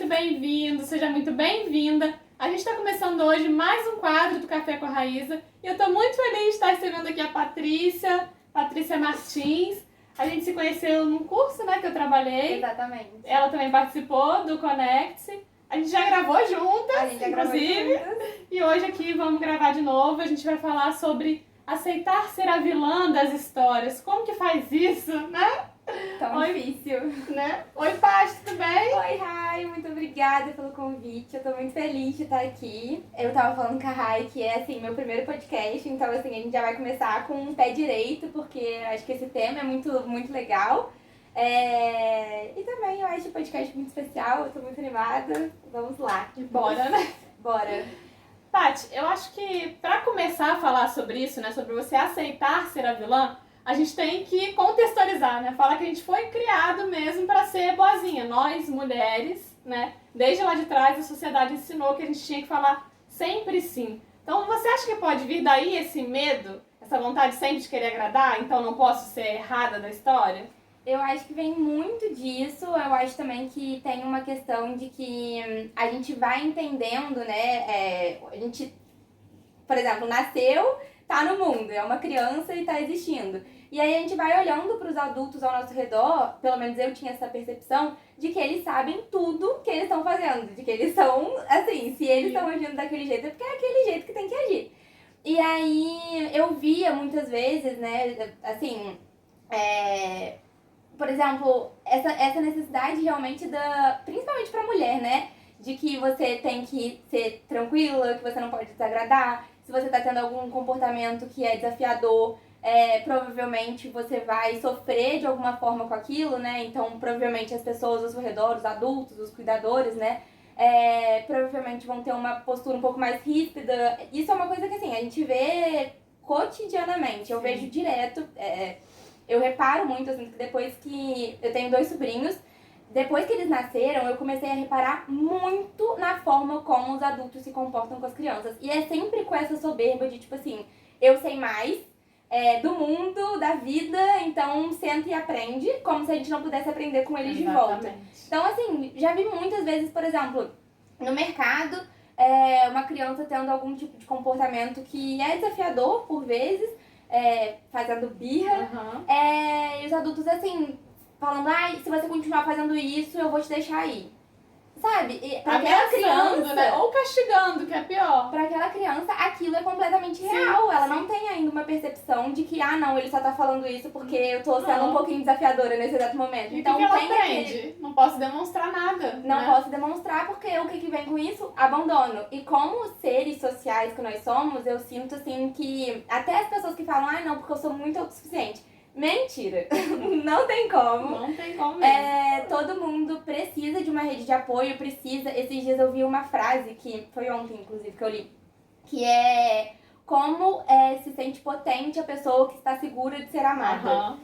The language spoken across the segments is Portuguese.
muito bem-vindo, seja muito bem-vinda. A gente está começando hoje mais um quadro do Café com a Raíza e eu estou muito feliz de estar recebendo aqui a Patrícia Martins. A gente se conheceu num curso, né, que eu trabalhei. Exatamente. Ela também participou do Connect. A gente já gravou juntas, inclusive. E hoje aqui vamos gravar de novo. A gente vai falar sobre aceitar ser a vilã das histórias. Como que faz isso, né? Tão difícil. Né? Oi, Paty, tudo bem? Oi, Rai, muito obrigada pelo convite. Eu tô muito feliz de estar aqui. Eu tava falando com a Rai que é, assim, meu primeiro podcast, então, assim, a gente já vai começar com o pé direito, porque acho que esse tema é muito legal. E também eu acho o podcast muito especial, eu tô muito animada. Vamos lá. Bora, né? Bora. Paty, eu acho que pra começar a falar sobre isso, né, sobre você aceitar ser a vilã, a gente tem que contextualizar, né? Falar que a gente foi criado mesmo pra ser boazinha. Nós, mulheres, né? Desde lá de trás, a sociedade ensinou que a gente tinha que falar sempre sim. Então, você acha que pode vir daí esse medo, essa vontade sempre de querer agradar? Então, não posso ser errada da história? Eu acho que vem muito disso. Eu acho também que tem uma questão de que a gente vai entendendo, né? A gente, por exemplo, nasceu, tá no mundo, é uma criança e tá existindo. E aí a gente vai olhando para os adultos ao nosso redor, pelo menos eu tinha essa percepção, de que eles sabem tudo que eles estão fazendo, de que eles são, assim, se eles estão agindo daquele jeito é porque é aquele jeito que tem que agir. E aí eu via muitas vezes, né, assim, por exemplo, essa necessidade realmente principalmente pra mulher, né, de que você tem que ser tranquila, que você não pode desagradar, se você tá tendo algum comportamento que é desafiador, provavelmente você vai sofrer de alguma forma com aquilo, né? Então, provavelmente as pessoas ao seu redor, os adultos, os cuidadores, né? Provavelmente vão ter uma postura um pouco mais ríspida. Isso é uma coisa que, assim, a gente vê cotidianamente. Eu vejo direto. Eu reparo muito, assim, que depois que... Eu tenho 2 sobrinhos. Depois que eles nasceram, eu comecei a reparar muito na forma como os adultos se comportam com as crianças. E é sempre com essa soberba de, tipo assim, eu sei mais do mundo, da vida, então senta e aprende, como se a gente não pudesse aprender com eles de volta. Então, assim, já vi muitas vezes, por exemplo, no mercado, uma criança tendo algum tipo de comportamento que é desafiador, por vezes, fazendo birra, e os adultos, assim, falando, se você continuar fazendo isso, eu vou te deixar aí. Sabe? E pra aquela criança, né? Ou castigando, que é pior. Pra aquela criança, aquilo é completamente real. Ela não tem ainda uma percepção de que, não, ele só tá falando isso porque eu tô sendo um pouquinho desafiadora nesse exato momento. E então que ela aprende? Não posso demonstrar nada. Não posso demonstrar porque o que vem com isso? Abandono. E como seres sociais que nós somos, eu sinto assim que até as pessoas que falam, não, porque eu sou muito autossuficiente. Mentira! Não tem como. Não tem como mesmo. Todo mundo precisa de uma rede de apoio, precisa. Esses dias eu vi uma frase, que foi ontem, inclusive, que eu li, que é como se sente potente a pessoa que está segura de ser amada.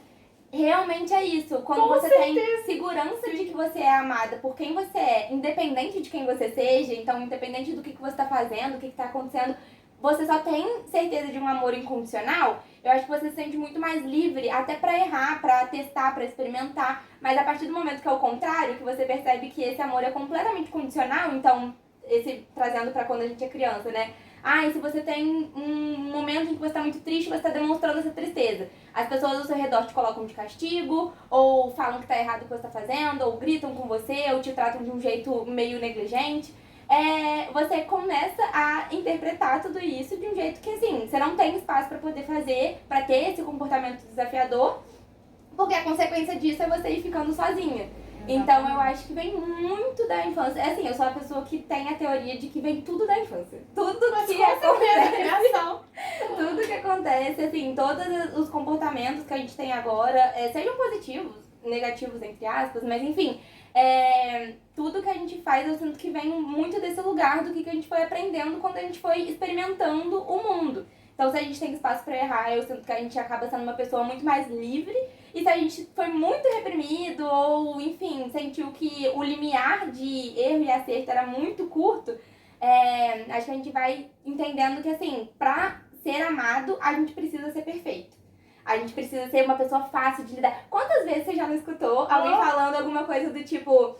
Realmente é isso. Quando você tem segurança de que você é amada por quem você é, independente de quem você seja, então independente do que você está fazendo, o que está acontecendo, você só tem certeza de um amor incondicional, eu acho que você se sente muito mais livre, até pra errar, pra testar, pra experimentar. Mas a partir do momento que é o contrário, que você percebe que esse amor é completamente condicional, então, trazendo pra quando a gente é criança, né? E se você tem um momento em que você tá muito triste, você tá demonstrando essa tristeza. As pessoas ao seu redor te colocam de castigo, ou falam que tá errado o que você tá fazendo, ou gritam com você, ou te tratam de um jeito meio negligente. Você começa a interpretar tudo isso de um jeito que, assim, você não tem espaço pra poder fazer, pra ter esse comportamento desafiador, porque a consequência disso é você ir ficando sozinha. Então, eu acho que vem muito da infância. Assim, eu sou a pessoa que tem a teoria de que vem tudo da infância. Tudo que acontece, tudo que acontece, assim, todos os comportamentos que a gente tem agora, sejam positivos, negativos, entre aspas, mas enfim... tudo que a gente faz, eu sinto que vem muito desse lugar do que a gente foi aprendendo quando a gente foi experimentando o mundo. Então, se a gente tem espaço pra errar, eu sinto que a gente acaba sendo uma pessoa muito mais livre. E se a gente foi muito reprimido ou, enfim, sentiu que o limiar de erro e acerto era muito curto, acho que a gente vai entendendo que, assim, pra ser amado, a gente precisa ser perfeito. A gente precisa ser uma pessoa fácil de lidar. Quantas vezes você já não escutou alguém falando alguma coisa do tipo...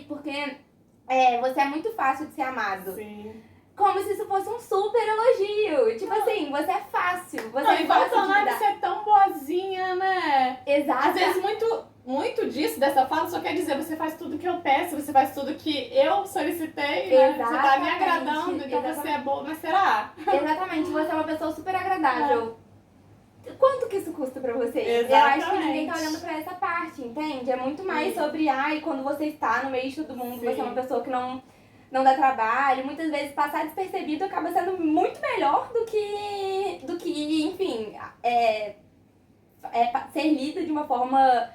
porque você é muito fácil de ser amado. Sim. Como se isso fosse um super elogio. Tipo assim, você é fácil, você Não, é e fácil de Vatanai, lidar. você é tão boazinha, né? Exato. Às vezes muito disso, dessa fala, só quer dizer, você faz tudo que eu peço, você faz tudo que eu solicitei, né? Você tá me Exatamente, agradando, então você é boa, mas será? Exatamente, você é uma pessoa super agradável. Quanto que isso custa pra você? Exatamente. Eu acho que ninguém tá olhando pra essa parte, entende? É muito mais sobre, quando você está no meio de todo mundo, você é uma pessoa que não dá trabalho. Muitas vezes passar despercebido acaba sendo muito melhor do que enfim, ser lida de uma forma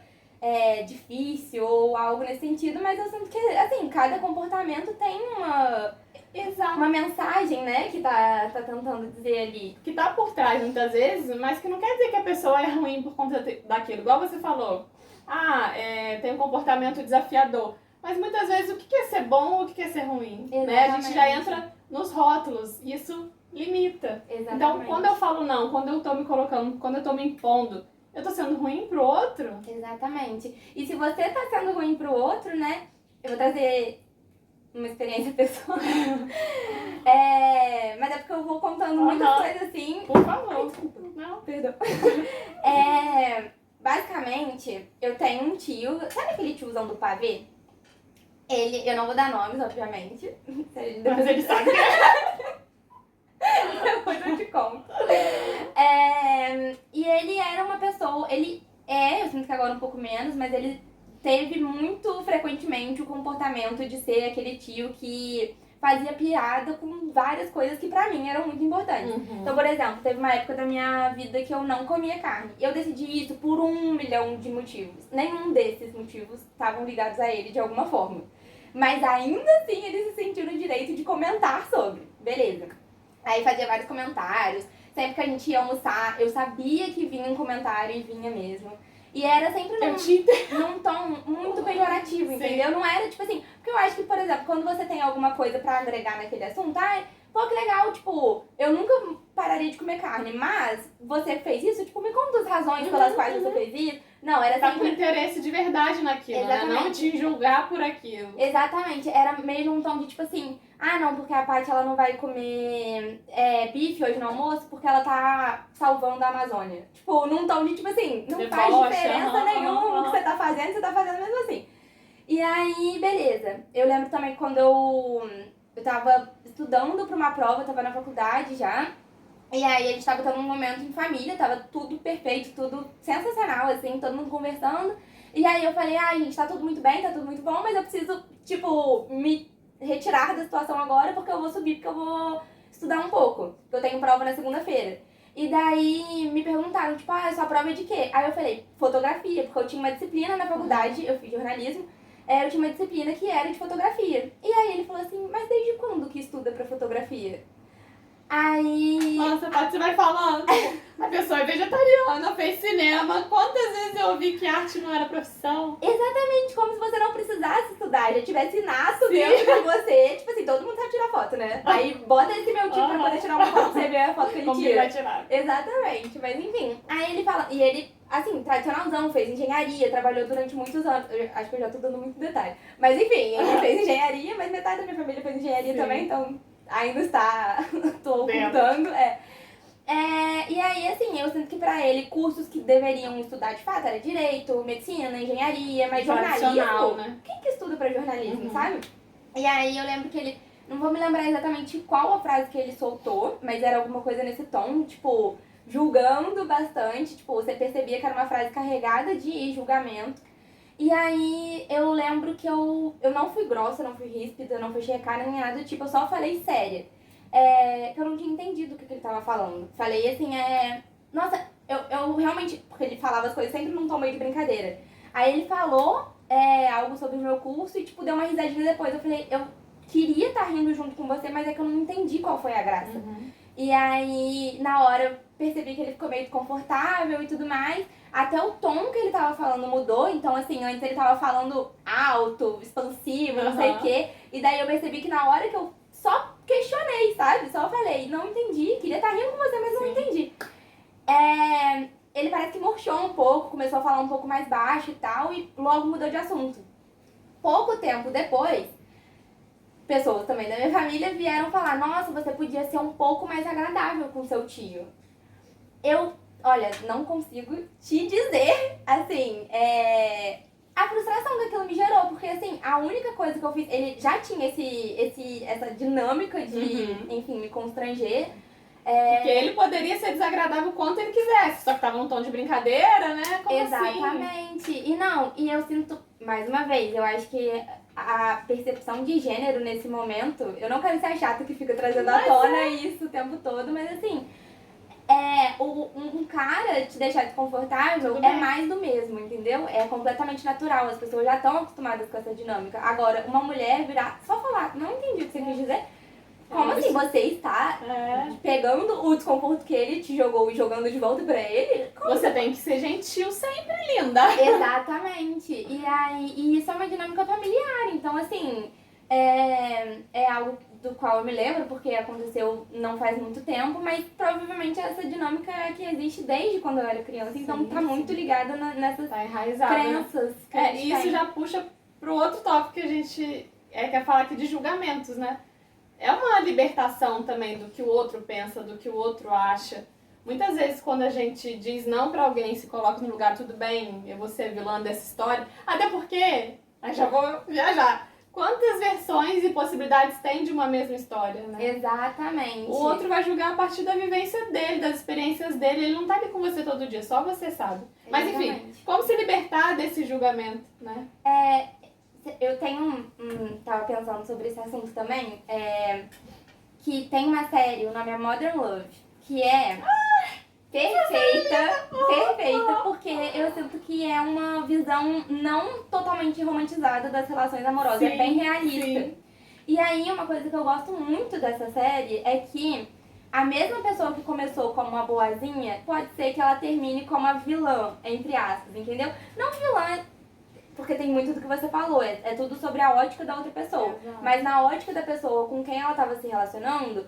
difícil ou algo nesse sentido, mas eu sinto que, assim, cada comportamento tem uma mensagem, né, que tá tentando dizer ali. Que tá por trás muitas vezes, mas que não quer dizer que a pessoa é ruim por conta daquilo. Igual você falou, tem um comportamento desafiador. Mas muitas vezes o que é ser bom ou o que é ser ruim? Né? A gente já entra nos rótulos e isso limita. Exatamente. Então, quando eu falo não, quando eu tô me colocando, quando eu tô me impondo, eu tô sendo ruim pro outro? Exatamente. E se você tá sendo ruim pro outro, né, eu vou trazer uma experiência pessoal. Mas é porque eu vou contando muitas coisas assim. Por favor. Ai, desculpa. Não. Perdão. Basicamente, eu tenho um tio. Sabe aquele tiozão do pavê? Eu não vou dar nomes, obviamente. Mas ele sabe que depois eu te conto. E ele era uma pessoa. Eu sinto que agora um pouco menos, mas ele teve muito frequentemente o comportamento de ser aquele tio que fazia piada com várias coisas que pra mim eram muito importantes. Então, por exemplo, teve uma época da minha vida que eu não comia carne. Eu decidi isso por 1 milhão de motivos. Nenhum desses motivos estavam ligados a ele de alguma forma. Mas ainda assim ele se sentiu no direito de comentar sobre. Beleza. Aí fazia vários comentários. Sempre que a gente ia almoçar, eu sabia que vinha um comentário e vinha mesmo. E era sempre num tom muito pejorativo, entendeu? Não era tipo assim. Porque eu acho que, por exemplo, quando você tem alguma coisa pra agregar naquele assunto, pô, que legal, tipo, eu nunca pararia de comer carne, mas você fez isso, tipo, me conta as razões pelas quais você fez isso. Não, era tá sempre... com interesse de verdade naquilo, né? Não te julgar por aquilo. Exatamente, era meio um tom de tipo assim, não, porque a Paty ela não vai comer bife hoje no almoço porque ela tá salvando a Amazônia. Tipo, num tom de tipo assim, não faz diferença nenhuma o que você tá fazendo mesmo assim. E aí, beleza. Eu lembro também quando eu tava estudando pra uma prova, eu tava na faculdade já. E aí a gente tava tendo um momento em família, tava tudo perfeito, tudo sensacional, assim, todo mundo conversando. E aí eu falei, gente, tá tudo muito bem, tá tudo muito bom, mas eu preciso, tipo, me retirar da situação agora porque eu vou subir, porque eu vou estudar um pouco. Eu tenho prova na segunda-feira. E daí me perguntaram, tipo, sua prova é de quê? Aí eu falei, fotografia, porque eu tinha uma disciplina na faculdade, eu fiz jornalismo, eu tinha uma disciplina que era de fotografia. E aí ele falou assim, mas desde quando que estuda pra fotografia? Aí... Nossa, Paty, você vai falando. A pessoa é vegetariana, fez cinema. Quantas vezes eu ouvi que arte não era profissão? Exatamente, como se você não precisasse estudar, já tivesse inato dentro de você. Tipo assim, todo mundo sabe tirar foto, né? Aí bota esse meu tio pra poder tirar uma foto pra você ver a foto que ele Como tira. ele vai tirar? Exatamente, mas enfim. Aí ele fala, e ele, assim, tradicionalzão, fez engenharia, trabalhou durante muitos anos. Acho que eu já tô dando muito detalhe. Mas enfim, ele fez engenharia, mas metade da minha família fez engenharia também, então ainda está, tô ocultando, e aí, assim, eu sinto que pra ele, cursos que deveriam estudar de fato era direito, medicina, engenharia, mas jornalismo, né? Quem que estuda pra jornalismo, sabe? E aí eu lembro que ele, não vou me lembrar exatamente qual a frase que ele soltou, mas era alguma coisa nesse tom, tipo, julgando bastante, tipo, você percebia que era uma frase carregada de julgamento. E aí eu lembro que eu não fui grossa, não fui ríspida, não fechei a cara nem nada do tipo, eu só falei séria. Que eu não tinha entendido o que ele tava falando. Falei assim, nossa, eu realmente, porque ele falava as coisas sempre num tom meio de brincadeira. Aí ele falou algo sobre o meu curso e tipo, deu uma risadinha depois. Eu falei, eu queria estar rindo junto com você, mas é que eu não entendi qual foi a graça. E aí, na hora, eu percebi que ele ficou meio desconfortável e tudo mais. Até o tom que ele tava falando mudou. Então, assim, antes ele tava falando alto, expansivo, não sei o quê. E daí eu percebi que na hora que eu só questionei, sabe? Só falei, não entendi. Queria estar rindo com você, mas não entendi. Ele parece que murchou um pouco, começou a falar um pouco mais baixo e tal. E logo mudou de assunto. Pouco tempo depois, pessoas também da minha família vieram falar, nossa, você podia ser um pouco mais agradável com seu tio. Olha, não consigo te dizer, assim, a frustração que aquilo me gerou, porque, assim, a única coisa que eu fiz, ele já tinha essa dinâmica de, enfim, me constranger. Porque ele poderia ser desagradável o quanto ele quisesse, só que tava um tom de brincadeira, né? Como Exatamente. assim? E eu sinto, mais uma vez, eu acho que a percepção de gênero nesse momento, eu não quero ser a chata que fica trazendo à tona isso o tempo todo, mas assim, um cara te deixar desconfortável é mais do mesmo, entendeu? É completamente natural, as pessoas já estão acostumadas com essa dinâmica. Agora, uma mulher virar, só falar, não entendi o que você quis dizer. Como assim? Você está pegando o desconforto que ele te jogou e jogando de volta pra ele? Como? Você tem que ser gentil sempre, linda. Exatamente. E isso é uma dinâmica familiar. Então, assim, é algo do qual eu me lembro, porque aconteceu não faz muito tempo, mas provavelmente essa dinâmica é que existe desde quando eu era criança. Então, tá muito ligada nessas crenças. Né? E isso já puxa pro outro tópico que a gente quer falar aqui de julgamentos, né? É uma libertação também do que o outro pensa, do que o outro acha. Muitas vezes quando a gente diz não pra alguém, se coloca no lugar, tudo bem, eu vou ser vilã dessa história. Até porque, aí já vou viajar, quantas versões e possibilidades tem de uma mesma história, né? Exatamente. O outro vai julgar a partir da vivência dele, das experiências dele, ele não tá ali com você todo dia, só você sabe. Mas enfim, como se libertar desse julgamento, né? Eu tenho tava pensando sobre esse assunto também, que tem uma série, o nome é Modern Love, que é perfeita, porque eu sinto que é uma visão não totalmente romantizada das relações amorosas, é bem realista. Sim. E aí, uma coisa que eu gosto muito dessa série é que a mesma pessoa que começou como uma boazinha, pode ser que ela termine como a vilã, entre aspas, entendeu? Não vilã, porque tem muito do que você falou, é tudo sobre a ótica da outra pessoa. Exato. Mas na ótica da pessoa com quem ela estava se relacionando,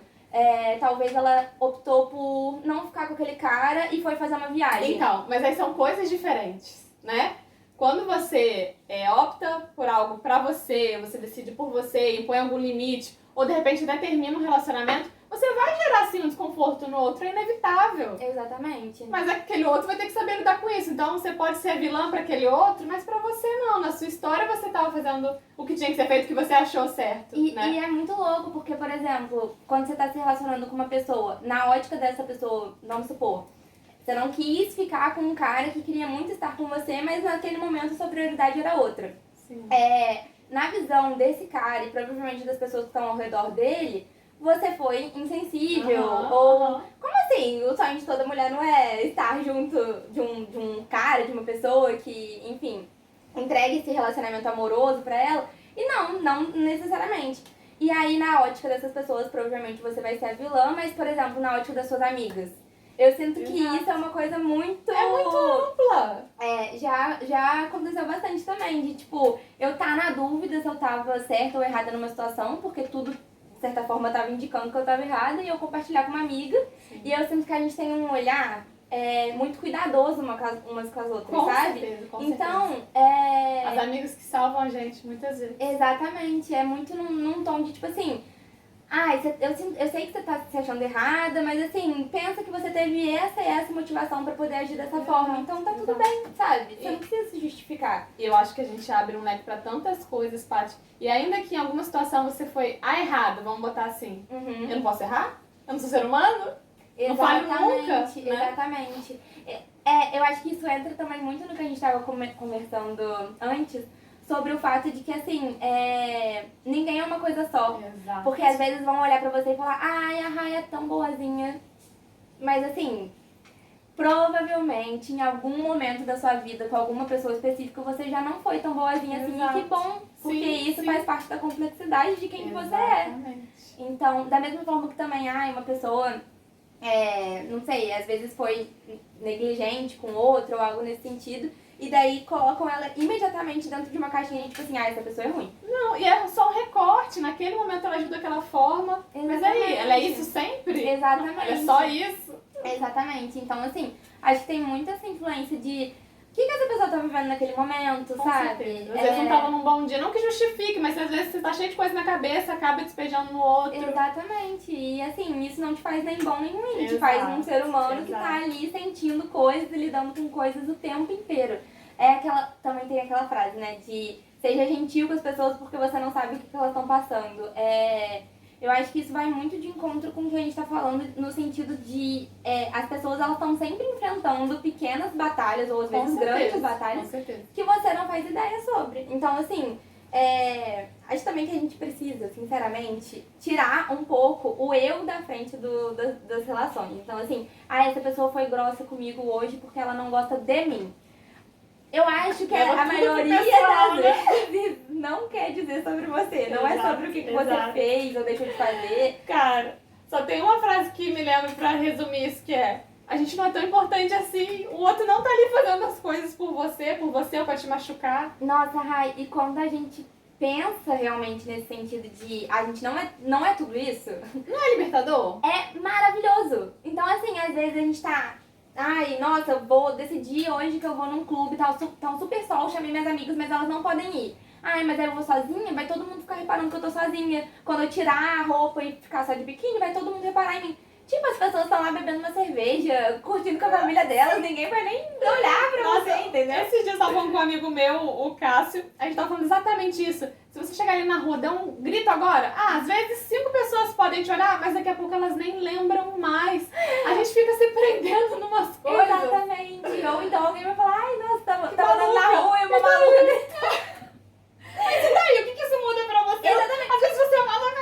talvez ela optou por não ficar com aquele cara e foi fazer uma viagem. Então, mas aí são coisas diferentes, né? Quando você opta por algo pra você, você decide por você, impõe algum limite, ou de repente até termina um relacionamento, você vai gerar sim um desconforto no outro, é inevitável. Exatamente. Mas aquele outro vai ter que saber lidar com isso. Então você pode ser vilã pra aquele outro, mas pra você não. Na sua história você tava fazendo o que tinha que ser feito, o que você achou certo. Né? E é muito louco, porque, por exemplo, quando você tá se relacionando com uma pessoa, na ótica dessa pessoa, vamos supor, você não quis ficar com um cara que queria muito estar com você, mas naquele momento a sua prioridade era outra. Sim. Na visão desse cara e provavelmente das pessoas que estão ao redor dele, você foi insensível. Como assim? O sonho de toda mulher não é estar junto de um cara, de uma pessoa que, enfim, entregue esse relacionamento amoroso pra ela? E não necessariamente. E aí, na ótica dessas pessoas, provavelmente você vai ser a vilã, mas, por exemplo, na ótica das suas amigas. Eu sinto que isso é uma coisa muito... É muito ampla. Já aconteceu bastante também, de tipo, eu tá na dúvida se eu tava certa ou errada numa situação, porque tudo, de certa forma, tava indicando que eu tava errada, e eu compartilhar com uma amiga. Sim. E eu sinto que a gente tem um olhar muito cuidadoso umas com as outras, com sabe? Certeza, com então, certeza. As amigas que salvam a gente, muitas vezes. Exatamente, é muito num tom de tipo assim... eu sei que você tá se achando errada, mas assim, pensa que você teve essa e essa motivação pra poder agir dessa forma. Então tá tudo bem, sabe? Você não precisa se justificar. Eu acho que a gente abre um leque pra tantas coisas, Paty. E ainda que em alguma situação você foi errado, vamos botar assim. Eu não posso errar? Eu não sou ser humano? Não falho nunca, né? Exatamente. Eu acho que isso entra também muito no que a gente tava conversando antes, sobre o fato de que, assim, ninguém é uma coisa só. Exato. Porque às vezes vão olhar pra você e falar, ai, a Rai é tão boazinha. Mas, assim, provavelmente, em algum momento da sua vida, com alguma pessoa específica, você já não foi tão boazinha assim. E que bom, porque isso faz parte da complexidade de quem você é. Então, da mesma forma que também, uma pessoa... não sei, às vezes foi negligente com outra ou algo nesse sentido, e daí colocam ela imediatamente dentro de uma caixinha de tipo assim, essa pessoa é ruim. Não, e é só um recorte, naquele momento ela agiu daquela forma, mas aí, ela é isso sempre? Exatamente. Ela é só isso? Exatamente, então assim, acho que tem muita essa influência de que essa pessoa tá vivendo naquele momento, Com sabe? certeza. Às vezes não tava num bom dia, não que justifique, mas às vezes você tá cheio de coisa na cabeça, acaba despejando no outro. Exatamente. E assim, isso não te faz nem bom nem ruim. Te Exato, faz um ser humano que exato. tá ali sentindo coisas e lidando com coisas o tempo inteiro. Também tem aquela frase, né, de seja gentil com as pessoas porque você não sabe o que elas estão passando. Eu acho que isso vai muito de encontro com o que a gente tá falando no sentido de as pessoas elas estão sempre enfrentando pequenas batalhas ou às Com vezes certeza, grandes batalhas com certeza. que você não faz ideia sobre. Então, assim, acho também que a gente precisa, sinceramente, tirar um pouco o eu da frente das relações. Então, assim, essa pessoa foi grossa comigo hoje porque ela não gosta de mim. Eu acho que Leva a tudo maioria pro pessoal, das vezes não quer dizer sobre você. Não é Exato, sobre o que você exato. fez ou deixou de fazer. Cara, só tem uma frase que me lembra pra resumir isso, que é: a gente não é tão importante assim, o outro não tá ali fazendo as coisas por você ou pra te machucar. Nossa, Rai, e quando a gente pensa realmente nesse sentido de a gente não é tudo isso, Não é libertador? é maravilhoso. Então, assim, às vezes a gente tá... Ai, nossa, eu vou decidir hoje que eu vou num clube, tá um super sol, chamei minhas amigas, mas elas não podem ir. Ai, mas aí eu vou sozinha, vai todo mundo ficar reparando que eu tô sozinha. Quando eu tirar a roupa e ficar só de biquíni, vai todo mundo reparar em mim. Tipo, as pessoas estão lá bebendo uma cerveja, curtindo com a família delas, ninguém vai nem olhar pra Nossa, você, entendeu? Esses dias eu tava falando com um amigo meu, o Cássio, a gente tava falando exatamente isso. Se você chegar ali na rua, der um grito agora, às vezes 5 pessoas podem te olhar, mas daqui a pouco elas nem lembram mais. A gente fica se prendendo numas coisas. Exatamente. Ou então alguém vai falar, ai, nossa, tava Que andando na maluca, rua e uma que maluca gritou. Mas e daí? O que isso muda pra você? Exatamente. Às vezes você é maluca.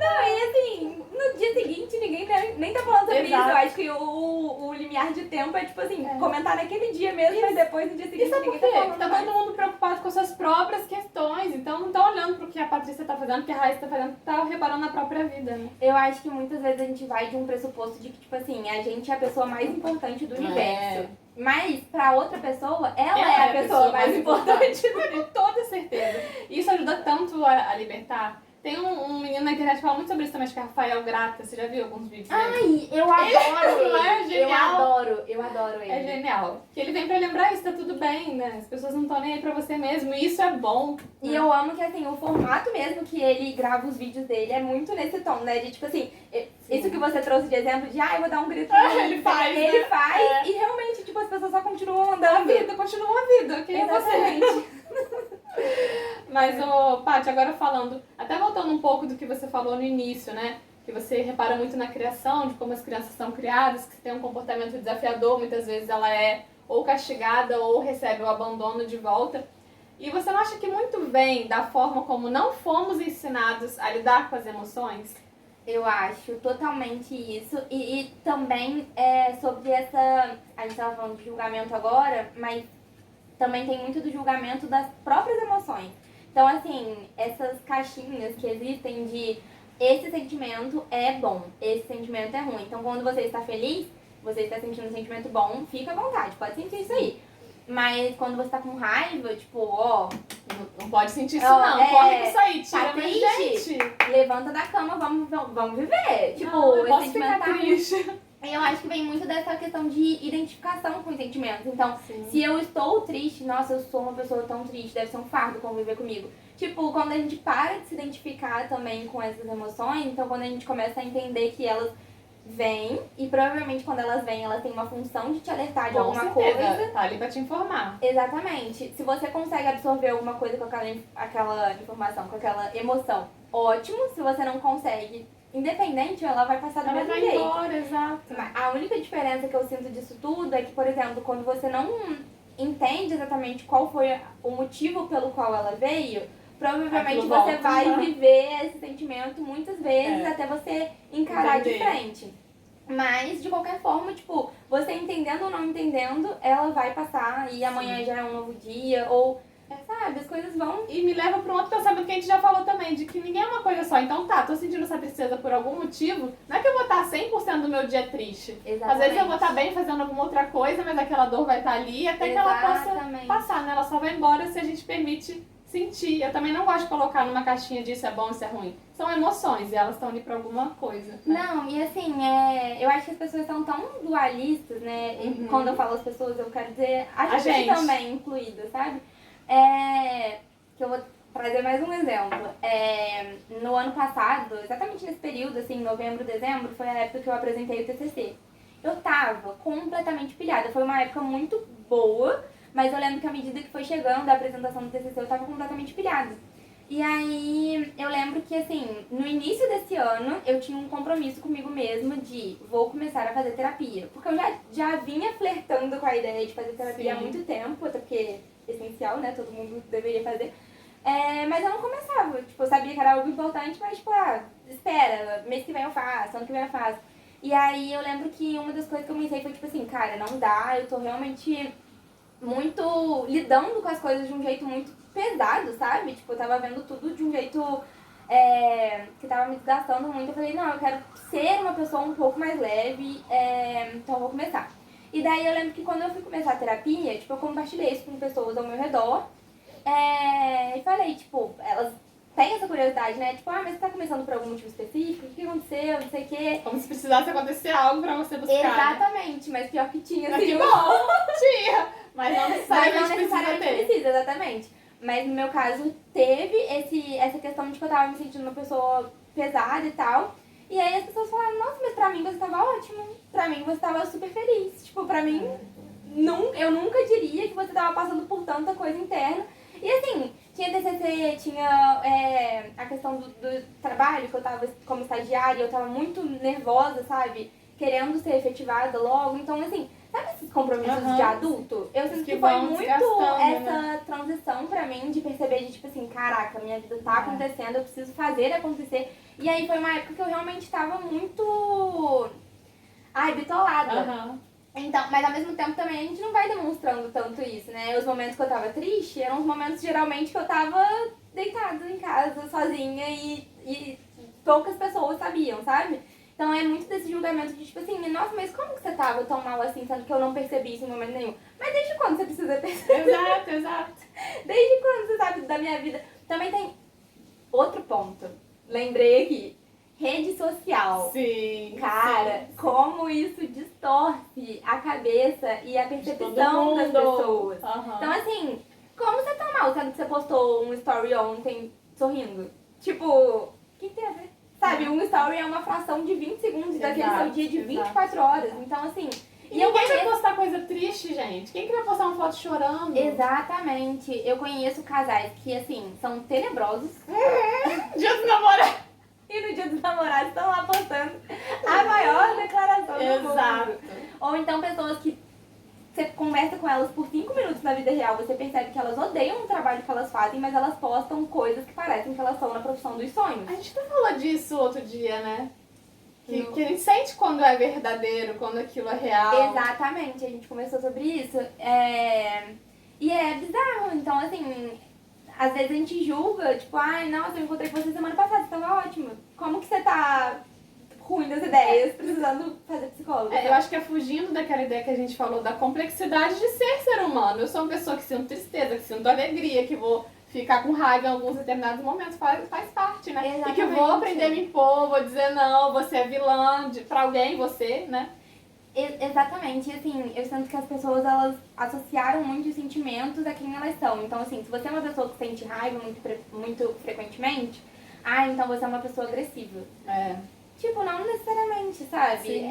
Não, e assim, no dia seguinte ninguém nem tá falando sobre Exato. isso. Eu acho que o limiar de tempo é tipo assim, comentar naquele dia mesmo, mas depois no dia seguinte Isso é ninguém porque tá falando tá mais. todo mundo preocupado com as suas próprias questões, então não tá olhando pro que a Patrícia tá fazendo, o que a Raíssa tá fazendo, tá reparando na própria vida, né? Eu acho que muitas vezes a gente vai de um pressuposto de que, tipo assim, a gente é a pessoa mais importante do universo. Mas, pra outra pessoa, ela é a pessoa mais importante. Com toda certeza. E isso ajuda tanto a libertar. Tem um menino na internet que fala muito sobre isso também, acho que é Rafael Grata. Você já viu alguns vídeos dele? Ai, eu adoro Ele não é ele. genial? Eu adoro ele. É genial. Que ele vem pra lembrar isso, tá tudo bem, né? As pessoas não estão nem aí pra você mesmo. E isso é bom. E eu amo que, assim, o formato mesmo que ele grava os vídeos dele é muito nesse tom, né? De, tipo assim, isso que você trouxe de exemplo de, eu vou dar um grito. Ele faz, Ele né? faz e realmente, tipo, as pessoas só continuam A andando. vida, continua a vida. Quem é você? Exatamente. Mas, Paty, agora falando, até voltando um pouco do que você falou no início, né? Que você repara muito na criação, de como as crianças são criadas, que tem um comportamento desafiador, muitas vezes ela é ou castigada ou recebe o abandono de volta. E você não acha que muito vem da forma como não fomos ensinados a lidar com as emoções? Eu acho totalmente isso. E também sobre essa... A gente tava falando de julgamento agora, mas também tem muito do julgamento das próprias emoções. Então, assim, essas caixinhas que existem de esse sentimento é bom, esse sentimento é ruim. Então, quando você está feliz, você está sentindo um sentimento bom, fica à vontade, pode sentir isso aí. Mas quando você tá com raiva, tipo, Não pode sentir isso não, corre com isso aí, tira tá minha triste? gente. Levanta da cama, vamos viver. Tipo, Não, eu esse posso sentimento ficar tá ruim. triste. Eu acho que vem muito dessa questão de identificação com os sentimentos. Então, Sim. se eu estou triste, nossa, eu sou uma pessoa tão triste, deve ser um fardo conviver comigo. Tipo, quando a gente para de se identificar também com essas emoções, então quando a gente começa a entender que elas vêm, e provavelmente quando elas vêm, elas têm uma função de te alertar de Com alguma certeza, coisa. tá ali pra te informar. Exatamente. Se você consegue absorver alguma coisa com aquela informação, com aquela emoção, ótimo. Se você não consegue, independente, ela vai passar do Ela mesmo vai jeito. embora, exato. A única diferença que eu sinto disso tudo é que, por exemplo, quando você não entende exatamente qual foi o motivo pelo qual ela veio, provavelmente Aquilo você volta, vai né? viver esse sentimento muitas vezes até você encarar de Entender. frente. Mas, de qualquer forma, tipo, você entendendo ou não entendendo, ela vai passar e amanhã já é um novo dia, ou, sabe, as coisas vão... E me leva pra um outro pensamento que a gente já falou também, de que ninguém é uma coisa só. Então tá, tô sentindo essa tristeza por algum motivo, não é que eu vou estar 100% do meu dia triste. Exatamente. Às vezes eu vou estar bem fazendo alguma outra coisa, mas aquela dor vai estar ali até que ela possa Exatamente. passar, né? Ela só vai embora se a gente permite sentir. Eu também não gosto de colocar numa caixinha de isso é bom, isso é ruim. São emoções e elas estão ali pra alguma coisa. Né? Não, e assim, eu acho que as pessoas são tão dualistas, né? E quando eu falo as pessoas, eu quero dizer a gente também incluída, sabe? Que eu vou trazer mais um exemplo. No ano passado, exatamente nesse período, assim, novembro, dezembro, foi a época que eu apresentei o TCC. Eu tava completamente pilhada. Foi uma época muito boa, mas eu lembro que à medida que foi chegando a apresentação do TCC, eu tava completamente pilhada. E aí, eu lembro que, assim, no início desse ano, eu tinha um compromisso comigo mesma de vou começar a fazer terapia. Porque eu já vinha flertando com a ideia de fazer terapia há muito tempo, até porque é essencial, né? Todo mundo deveria fazer. Mas eu não começava. Tipo, eu sabia que era algo importante, mas, tipo, espera, mês que vem eu faço, ano que vem eu faço. E aí, eu lembro que uma das coisas que eu pensei foi, tipo assim, cara, não dá, eu tô realmente muito lidando com as coisas de um jeito muito pesado, sabe? Tipo, eu tava vendo tudo de um jeito que tava me desgastando muito. Eu falei, não, eu quero ser uma pessoa um pouco mais leve, então eu vou começar. E daí eu lembro que quando eu fui começar a terapia, tipo, eu compartilhei isso com pessoas ao meu redor. E falei, tipo, elas têm essa curiosidade, né? Tipo, mas você tá começando por algum motivo específico? O que aconteceu? Não sei o quê. Como se precisasse acontecer algo pra você buscar. Exatamente, mas pior que tinha, assim. Que bom, tinha. Mas não necessariamente precisa, exatamente. Mas no meu caso, teve essa questão de que eu tava me sentindo uma pessoa pesada e tal. E aí as pessoas falaram, nossa, mas pra mim você tava ótimo. Pra mim você tava super feliz. Tipo, pra mim, eu nunca diria que você tava passando por tanta coisa interna. E assim, tinha TCC, tinha a questão do trabalho, que eu tava como estagiária, eu tava muito nervosa, sabe? Querendo ser efetivada logo. Então, assim, sabe esses compromissos de adulto? Eu sinto que foi muito essa transição pra mim de perceber de tipo assim, caraca, minha vida tá acontecendo, eu preciso fazer acontecer. E aí foi uma época que eu realmente tava muito bitolada. Então, mas ao mesmo tempo também a gente não vai demonstrando tanto isso, né? Os momentos que eu tava triste eram os momentos geralmente que eu tava deitada em casa, sozinha e poucas pessoas sabiam, sabe? Então é muito desse julgamento de tipo assim, nossa, mas como que você tava tão mal assim, sendo que eu não percebi isso em momento nenhum? Mas desde quando você precisa perceber? Exato. Desde quando você sabe da minha vida? Também tem outro ponto. Lembrei aqui. Rede social. Sim. Cara, como isso distorce a cabeça e a percepção das pessoas. Então assim, como você tá mal sendo que você postou um story ontem sorrindo? Tipo, o que tem a ver? Sabe, um story é uma fração de 20 segundos daquele seu dia de 24 horas. Então, assim... E ninguém vai postar coisa triste, gente. Quem que vai postar uma foto chorando? Exatamente. Eu conheço casais que, assim, são tenebrosos. Dia dos namorados. E no dia dos namorados estão lá postando a maior declaração do mundo. Exato. Ou então pessoas que você conversa com elas por 5 minutos na vida real, você percebe que elas odeiam o trabalho que elas fazem, mas elas postam coisas que parecem que elas estão na profissão dos sonhos. A gente até falou disso outro dia, né? Que a gente sente quando é verdadeiro, quando aquilo é real. Exatamente, a gente conversou sobre isso. E é bizarro, então assim, às vezes a gente julga, tipo, nossa, eu encontrei com você semana passada, você tava ótima. Como que você tá ruim das ideias, precisando fazer psicólogo? Eu acho que é fugindo daquela ideia que a gente falou da complexidade de ser humano. Eu sou uma pessoa que sinto tristeza, que sinto alegria, que vou ficar com raiva em alguns determinados momentos, faz parte, né? Exatamente. E que vou aprender a me impor, vou dizer não, você é vilã pra alguém, você, né? Exatamente, e assim, eu sinto que as pessoas, elas associaram muito os sentimentos a quem elas são. Então assim, se você é uma pessoa que sente raiva muito frequentemente, então você é uma pessoa agressiva. Tipo, não necessariamente, sabe? Sim.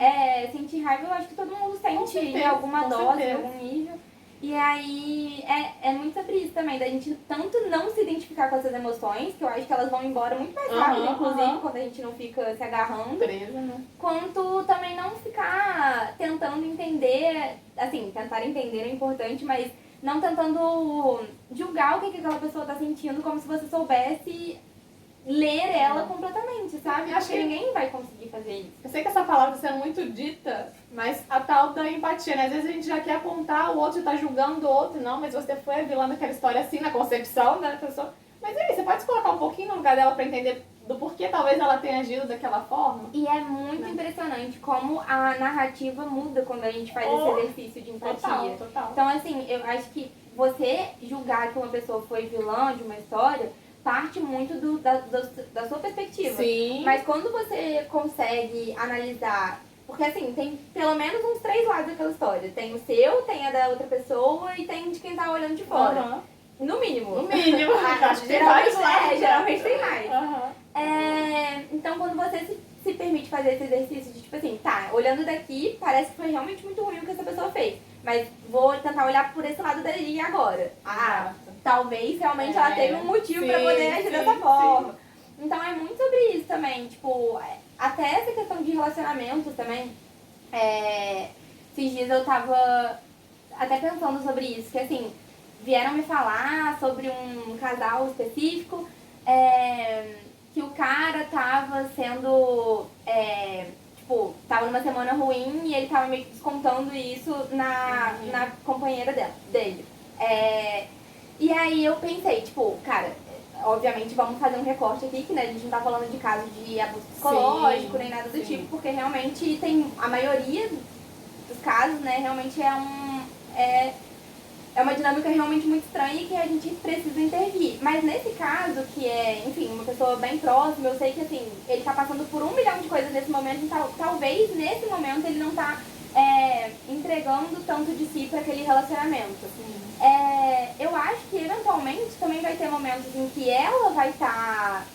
Sentir raiva eu acho que todo mundo sente em alguma dose, em algum nível. E aí, é muito sobre isso também, da gente tanto não se identificar com essas emoções, que eu acho que elas vão embora muito mais rápido, inclusive, quando a gente não fica se agarrando. Presa, né? Quanto também não ficar tentando entender, assim, tentar entender é importante, mas não tentando julgar o que aquela pessoa tá sentindo, como se você soubesse ler ela completamente, sabe? Acho que ninguém vai conseguir fazer isso. Eu sei que essa palavra está sendo muito dita, mas a tal da empatia, né? Às vezes a gente já quer apontar, o outro tá julgando o outro, não, mas você foi a vilã daquela história assim, na concepção da pessoa. Mas aí, você pode se colocar um pouquinho no lugar dela pra entender do porquê talvez ela tenha agido daquela forma? E é muito impressionante como a narrativa muda quando a gente faz esse exercício de empatia. Total. Então, assim, eu acho que você julgar que uma pessoa foi vilã de uma história parte muito da sua perspectiva. Sim. Mas quando você consegue analisar... Porque, assim, tem pelo menos uns 3 lados daquela história. Tem o seu, tem a da outra pessoa e tem de quem tá olhando de fora. Uhum. No mínimo. No mínimo. Acho que tem Geralmente, vários lados. geralmente tem mais. Uhum. Então, quando você se permite fazer esse exercício de, tipo assim, tá, olhando daqui, parece que foi realmente muito ruim o que essa pessoa fez. Mas vou tentar olhar por esse lado dali agora. Ah, talvez realmente ela teve um motivo pra poder agir dessa forma. Então, é muito sobre isso também. Tipo, até essa questão de relacionamentos também. Esses dias eu tava até pensando sobre isso, que assim, vieram me falar sobre um casal específico, que o cara tava sendo, tipo, tava numa semana ruim e ele tava meio que descontando isso na companheira dele. E aí eu pensei, tipo, cara, obviamente vamos fazer um recorte aqui, que né, a gente não tá falando de caso de abuso psicológico, nem nada do tipo, porque realmente tem a maioria dos casos, né, realmente é uma dinâmica realmente muito estranha e que a gente precisa intervir. Mas nesse caso, que é, enfim, uma pessoa bem próxima, eu sei que, assim, ele tá passando por 1 milhão de coisas nesse momento, então talvez nesse momento ele não tá entregando tanto de si para aquele relacionamento. Eu acho que, eventualmente, também vai ter momentos em que ela vai estar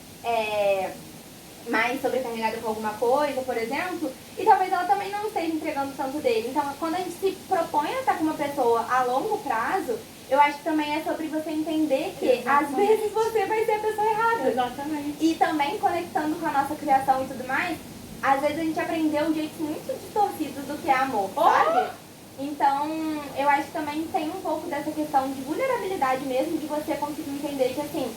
mais sobrecarregada com alguma coisa, por exemplo, e talvez ela também não esteja entregando tanto dele. Então, quando a gente se propõe a estar com uma pessoa a longo prazo, eu acho que também é sobre você entender que, às vezes, você vai ser a pessoa errada. Exatamente. E também, conectando com a nossa criação e tudo mais, às vezes a gente aprendeu jeitos muito distorcidos do que é amor, sabe? Então, eu acho que também tem um pouco dessa questão de vulnerabilidade mesmo, de você conseguir entender que, assim,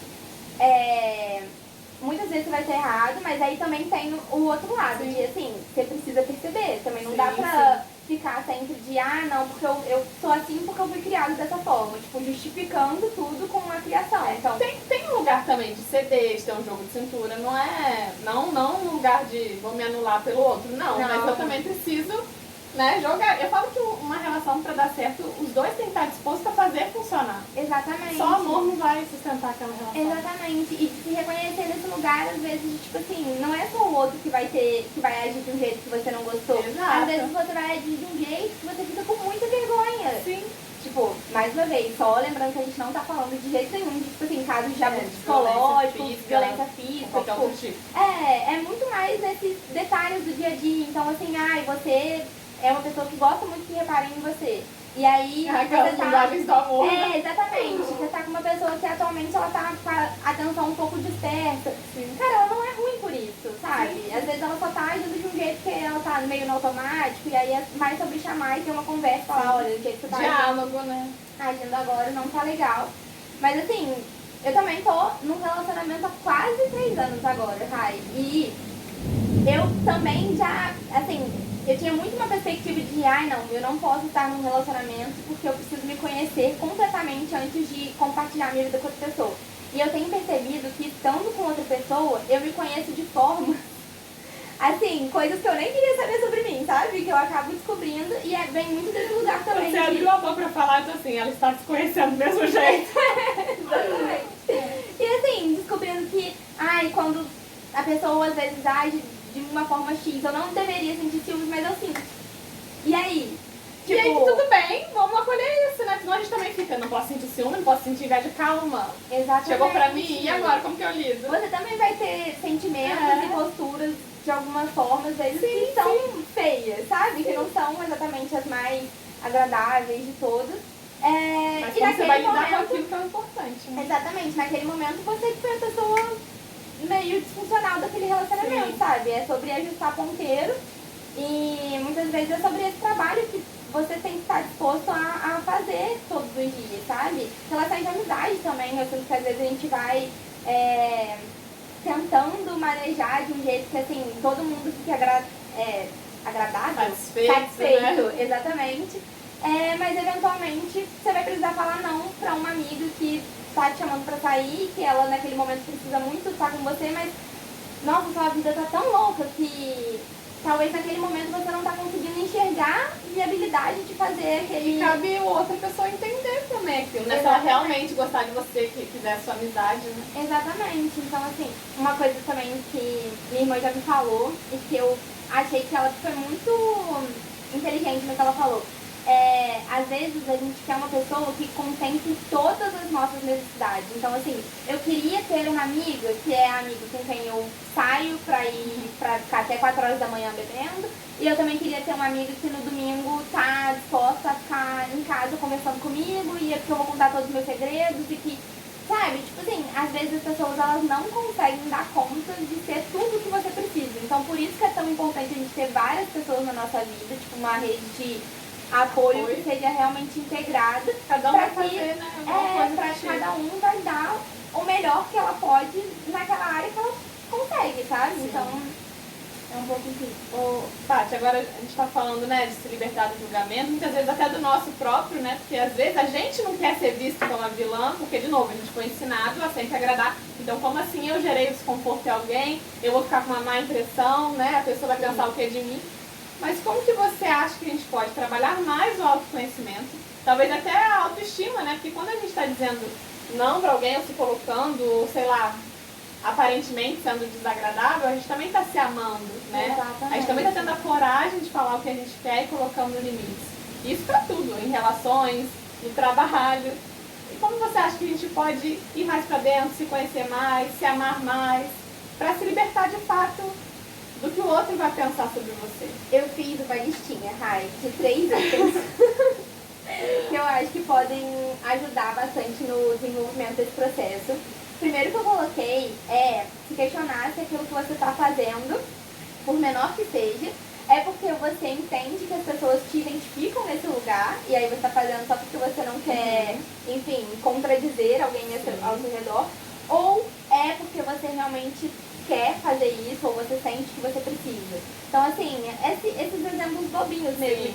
muitas vezes você vai ser errado, mas aí também tem o outro lado, de assim, você precisa perceber. Também não dá pra ficar sempre de, não, porque eu sou assim porque eu fui criado dessa forma. Tipo, justificando tudo com a criação. Então, tem um lugar também de ceder, de ter um jogo de cintura, não é... Não um lugar de vou me anular pelo outro, não. Mas eu também preciso, né, jogar. Eu falo que uma relação pra dar certo, os dois têm que estar dispostos a fazer funcionar. Exatamente. Só amor não vai sustentar aquela relação. Exatamente. E se reconhecer nesse lugar, às vezes, de, tipo assim, não é só o outro que vai agir de um jeito que você não gostou. Exato. Às vezes você vai agir de um jeito que você fica com muita vergonha. Sim. Tipo, mais uma vez, só lembrando que a gente não tá falando de jeito nenhum de, tipo assim, casos de abuso psicológico, violência física, tipo, é muito mais nesses detalhes do dia a dia. Então, assim, você é uma pessoa que gosta muito que reparem em você. E aí, aquelas linguagens do amor. Exatamente. Você tá com uma pessoa que atualmente ela tá com a atenção um pouco dispersa. Cara, ela não é ruim por isso, sabe? Sim. Às vezes ela só tá agindo de um jeito que ela tá meio no automático, e aí é mais sobre chamar e ter uma conversa, falar, olha, o jeito que você tá diálogo, né? Agindo agora não tá legal. Mas assim, eu também tô num relacionamento há quase 3 anos agora, Rai. E eu também já, assim, eu tinha muito uma perspectiva de, não, eu não posso estar num relacionamento porque eu preciso me conhecer completamente antes de compartilhar minha vida com outra pessoa. E eu tenho percebido que, estando com outra pessoa, eu me conheço de forma, assim, coisas que eu nem queria saber sobre mim, sabe? Que eu acabo descobrindo e vem muito desse lugar também. Você abriu a boca pra falar, então assim, ela está se conhecendo do mesmo jeito. Exatamente. E assim, descobrindo que, quando a pessoa às vezes age de uma forma X, eu não deveria sentir ciúmes, mas eu sinto. E aí? Tipo, e aí, tudo bem, vamos acolher isso, né? Senão a gente também fica, não posso sentir ciúme, não posso sentir inveja, calma. Exatamente. Chegou pra mim, e agora, como que eu lido? Você também vai ter sentimentos e posturas, de alguma forma, às vezes, que são feias, sabe? Que não são exatamente as mais agradáveis de todas. Mas e como você vai lidar momento, com aquilo que é importante, né? Exatamente, naquele momento você foi a pessoa meio disfuncional daquele relacionamento, sabe? É sobre ajustar ponteiro e muitas vezes é sobre esse trabalho que você tem que estar disposto a fazer todos os dias, sabe? Relação de amizade também, eu sinto que às vezes a gente vai tentando manejar de um jeito que, assim, todo mundo fique agradável, satisfeito, né? Exatamente. Mas eventualmente você vai precisar falar não pra uma amiga que tá te chamando pra sair, que ela naquele momento precisa muito estar com você, mas nossa, sua vida tá tão louca que talvez naquele momento você não tá conseguindo enxergar viabilidade de fazer aquele... E cabe a outra pessoa entender também aquilo, né? Se ela realmente gostar de você, que quiser a sua amizade, né? Exatamente. Então, assim, uma coisa também que minha irmã já me falou e que eu achei que ela foi muito inteligente no que ela falou. Às vezes a gente quer uma pessoa que contemple todas as nossas necessidades. Então, assim, eu queria ter uma amiga que é a amiga com quem eu saio pra ficar até 4 horas da manhã bebendo. E eu também queria ter uma amiga que no domingo tá disposta a ficar em casa conversando comigo e é porque eu vou contar todos os meus segredos e que, sabe, tipo assim, às vezes as pessoas elas não conseguem dar conta de ser tudo que você precisa. Então, por isso que é tão importante a gente ter várias pessoas na nossa vida, tipo uma rede de apoio que seja realmente integrada. Cada um vai fazer, né? Pra cada um vai dar o melhor que ela pode naquela área que ela consegue, sabe? Sim. Então, é um pouco assim. Ô, Paty, agora a gente tá falando, né, de se libertar do julgamento, muitas vezes até do nosso próprio, né? Porque às vezes a gente não quer ser visto como a vilã, porque, de novo, a gente foi ensinado a sempre agradar. Então, como assim eu gerei o desconforto em alguém, eu vou ficar com uma má impressão, né? A pessoa vai pensar o que de mim. Mas como que você acha que a gente pode trabalhar mais o autoconhecimento? Talvez até a autoestima, né? Porque quando a gente está dizendo não para alguém ou se colocando, ou sei lá, aparentemente sendo desagradável, a gente também está se amando, né? Exatamente. A gente também está tendo a coragem de falar o que a gente quer e colocando limites. Isso para tudo, em relações, no trabalho. E como você acha que a gente pode ir mais para dentro, se conhecer mais, se amar mais, para se libertar de fato do que o outro vai pensar sobre você? Eu fiz uma listinha, Rai, de 3 itens que eu acho que podem ajudar bastante no desenvolvimento desse processo. Primeiro que eu coloquei é se questionar se aquilo que você está fazendo, por menor que seja, é porque você entende que as pessoas te identificam nesse lugar e aí você está fazendo só porque você não quer, enfim, contradizer alguém ao seu redor, ou é porque você realmente quer fazer isso ou você sente que você precisa. Então, assim, esses exemplos bobinhos mesmo,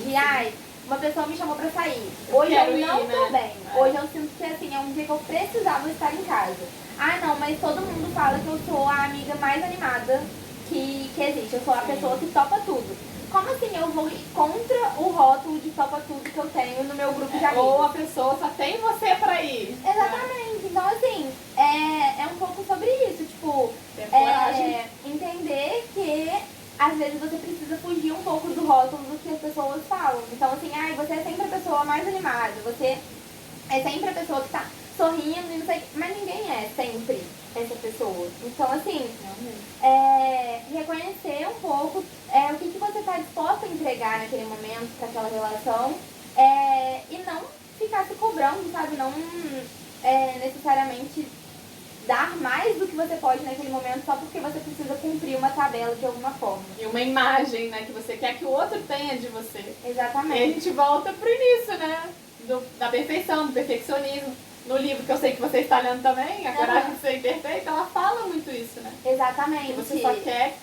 uma pessoa me chamou pra sair. Hoje eu não tô bem. Hoje eu sinto que, assim, é um dia que eu precisava estar em casa. Ah, não, mas todo mundo fala que eu sou a amiga mais animada que existe. Eu sou a pessoa que topa tudo. Como assim eu vou ir contra o rótulo de topa tudo que eu tenho no meu grupo de amigos? Ou a pessoa só tem você pra ir. Exatamente. Então, assim, é um pouco sobre isso. Tipo, entender que às vezes você precisa fugir um pouco do rótulo do que as pessoas falam. Então, assim, você é sempre a pessoa mais animada, você é sempre a pessoa que tá sorrindo e não sei, mas ninguém é sempre essa pessoa. Então, assim, reconhecer um pouco o que você está disposta a entregar naquele momento para aquela relação e não ficar se cobrando, sabe? Não necessariamente dar mais do que você pode naquele momento só porque você precisa cumprir uma tabela de alguma forma. E uma imagem, né, que você quer que o outro tenha de você. Exatamente. E a gente volta pro início, né, da perfeição, do perfeccionismo. No livro que eu sei que você está lendo também, A Coragem de Ser Imperfeita, ela fala muito isso, né? Exatamente. Que você só quer